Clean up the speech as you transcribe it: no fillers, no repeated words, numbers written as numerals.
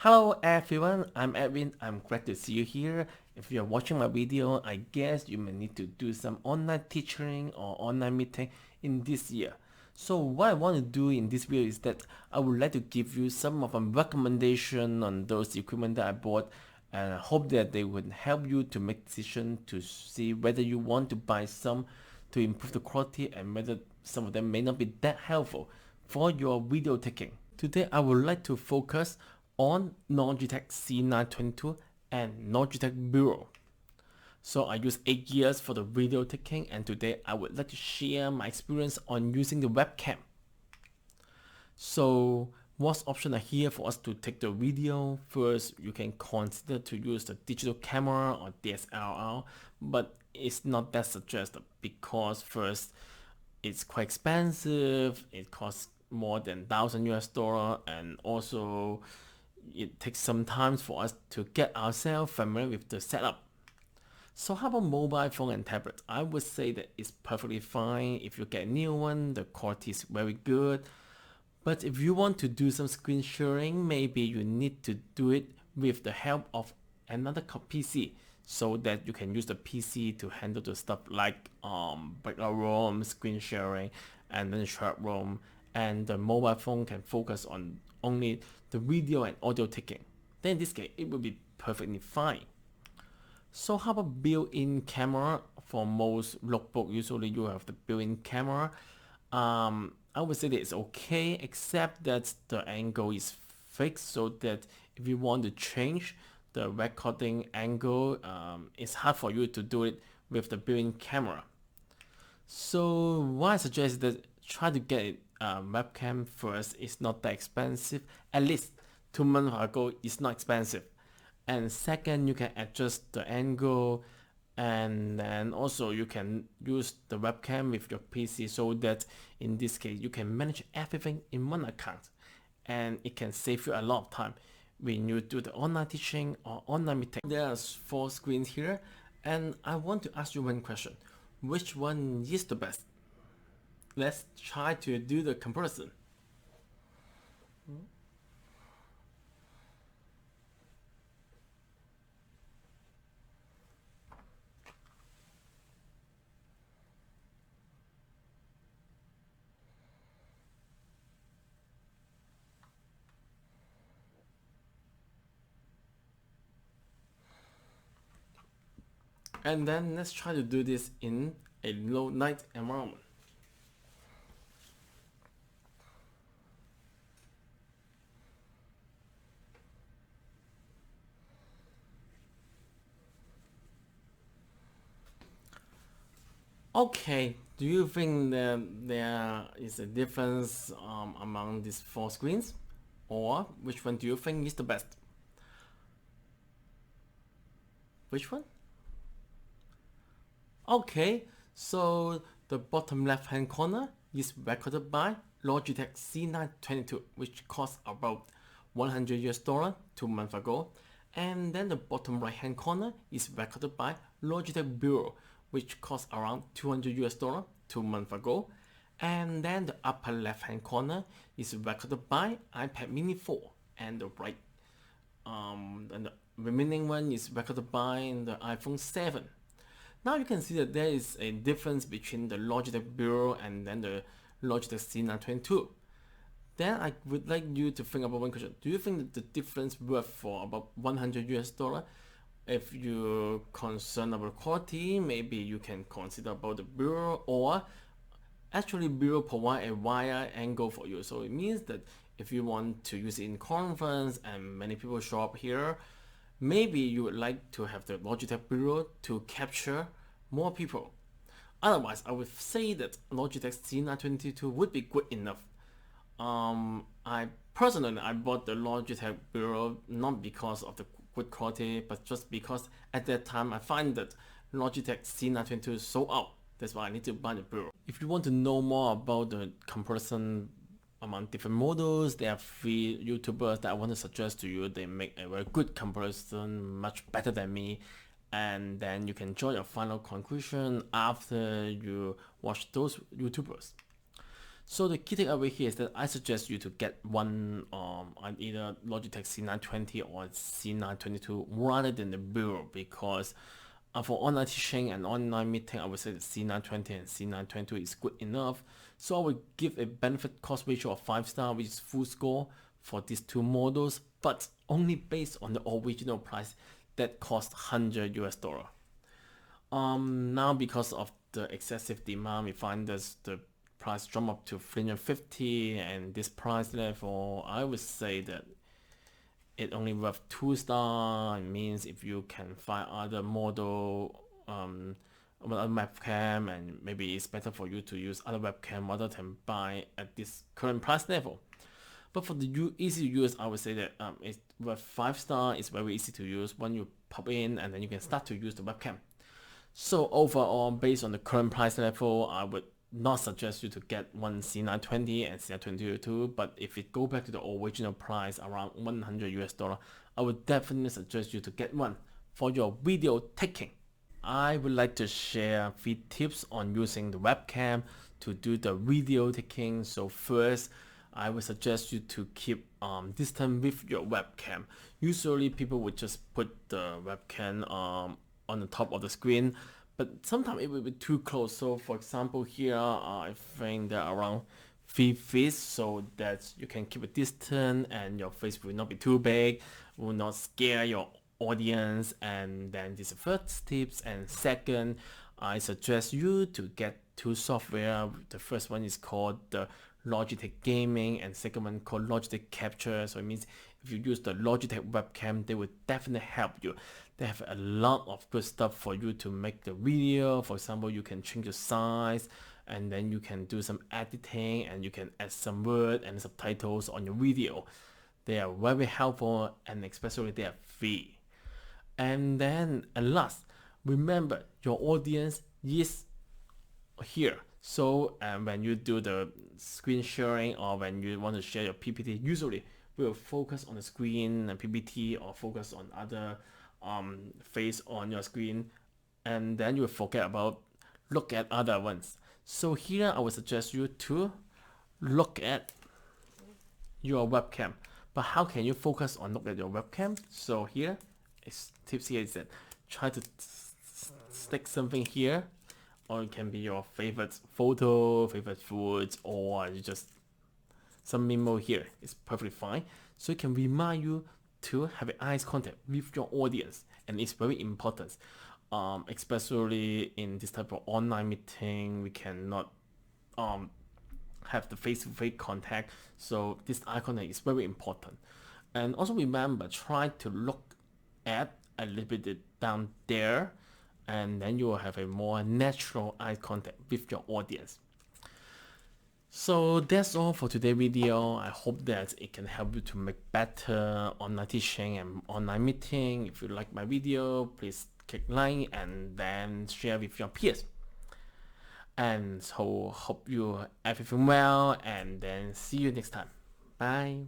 Hello everyone, I'm Edwin. I'm glad to see you here. If you're watching my video, I guess you may need to do some online teaching or online meeting in this year. So what I want to do in this video is that I would like to give you some of a recommendation on those equipment that I bought, and I hope that they would help you to make decision to see whether you want to buy some to improve the quality and whether some of them may not be that helpful for your video taking. Today I would like to focus on Logitech C922 and Logitech BRIO. So I use 8 years for the video taking, and today I would like to share my experience on using the webcam. So what options are here for us to take the video? First, you can consider to use the digital camera or DSLR, but it's not that suggested because first, it's quite expensive. It costs more than $1,000 and also it takes some time for us to get ourselves familiar with the setup. So how about mobile phone and tablet? I would say that it's perfectly fine. If you get a new one, the quality is very good. But if you want to do some screen sharing, maybe you need to do it with the help of another PC so that you can use the PC to handle the stuff like breakout room, screen sharing, and then chat room, and the mobile phone can focus on only the video and audio taking. Then in this case, it will be perfectly fine. So how about built-in camera? For most notebook, usually you have the built-in camera. I would say that it's okay, except that the angle is fixed, so that if you want to change the recording angle, it's hard for you to do it with the built-in camera. So what I suggest is that try to get it webcam first. It's not that expensive. At least 2 months ago, it's not expensive. And second, you can adjust the angle, and then also you can use the webcam with your PC so that in this case you can manage everything in one account, and it can save you a lot of time when you do the online teaching or online meeting. There's 4 screens here, and I want to ask you one question: which one is the best? Let's try to do the comparison. And then let's try to do this in a low light environment. Okay, do you think that there is a difference among these 4 screens? Or which one do you think is the best? Which one? Okay, so the bottom left hand corner is recorded by Logitech C922, which cost about $100 2 months ago. And then the bottom right hand corner is recorded by Logitech BRIO, which cost around $200 2 months ago. And then the upper left hand corner is recorded by iPad mini 4, and the right and the remaining one is recorded by the iPhone 7. Now you can see that there is a difference between the Logitech BRIO and then the Logitech C922. Then I would like you to think about one question. Do you think that the difference worth for about $100? If you're concerned about quality, maybe you can consider about the BRIO, or actually BRIO provide a wide angle for you. So it means that if you want to use it in conference and many people show up here, maybe you would like to have the Logitech BRIO to capture more people. Otherwise, I would say that Logitech C922 would be good enough. I personally bought the Logitech BRIO not because of the good quality, but just because at that time I find that Logitech C922 is sold out. That's why I need to buy the BRIO. If you want to know more about the comparison among different models, there are 3 YouTubers that I want to suggest to you. They make a very good comparison, much better than me. And then you can draw your final conclusion after you watch those YouTubers. So the key takeaway here is that I suggest you to get one on either Logitech C920 or C922 rather than the BRIO, because for online teaching and online meeting, I would say the C920 and C922 is good enough. So I would give a benefit cost ratio of 5 star, which is full score for these two models, but only based on the original price that cost 100 US dollar. Now because of the excessive demand, we find that the price jump up to 350, and this price level, I would say that it only worth 2 star. It means if you can find other model, other webcam, and maybe it's better for you to use other webcam rather than buy at this current price level. But for the easy to use, I would say that it's worth 5 star. It's very easy to use. When you pop in and then you can start to use the webcam. So overall, based on the current price level, I would not suggest you to get one C920 and C922, but if it go back to the original price around 100 US dollar, I would definitely suggest you to get one for your video taking. I would like to share 3 tips on using the webcam to do the video taking. So first, I would suggest you to keep distance with your webcam. Usually people would just put the webcam on the top of the screen, but sometimes it will be too close. So for example here, I think they're around 3 feet, so that you can keep a distance and your face will not be too big, will not scare your audience. And then this is the first tips. And second, I suggest you to get 2 software. The first one is called the Logitech Gaming, and second one called Logitech Capture. So it means if you use the Logitech webcam, they will definitely help you. They have a lot of good stuff for you to make the video. For example, you can change the size, and then you can do some editing, and you can add some word and subtitles on your video. They are very helpful, and especially they are free. And then and last, remember your audience is here. So when you do the screen sharing, or when you want to share your PPT, usually we will focus on the screen and PPT, or focus on other face on your screen, and then you will forget about look at other ones. So here I would suggest you to look at your webcam. But how can you focus on look at your webcam? So here is tips here is that try to stick something here, or it can be your favorite photo, favorite foods, or you just some memo here. It's perfectly fine. So it can remind you to have eyes contact with your audience, and it's very important. Especially in this type of online meeting, we cannot have the face-to-face contact. So this eye contact is very important. And also remember, try to look at a little bit down there, and then you will have a more natural eye contact with your audience. So that's all for today's video. I hope that it can help you to make better online teaching and online meeting. If you like my video, please click like and then share with your peers. And so hope you everything well, and then see you next time. Bye.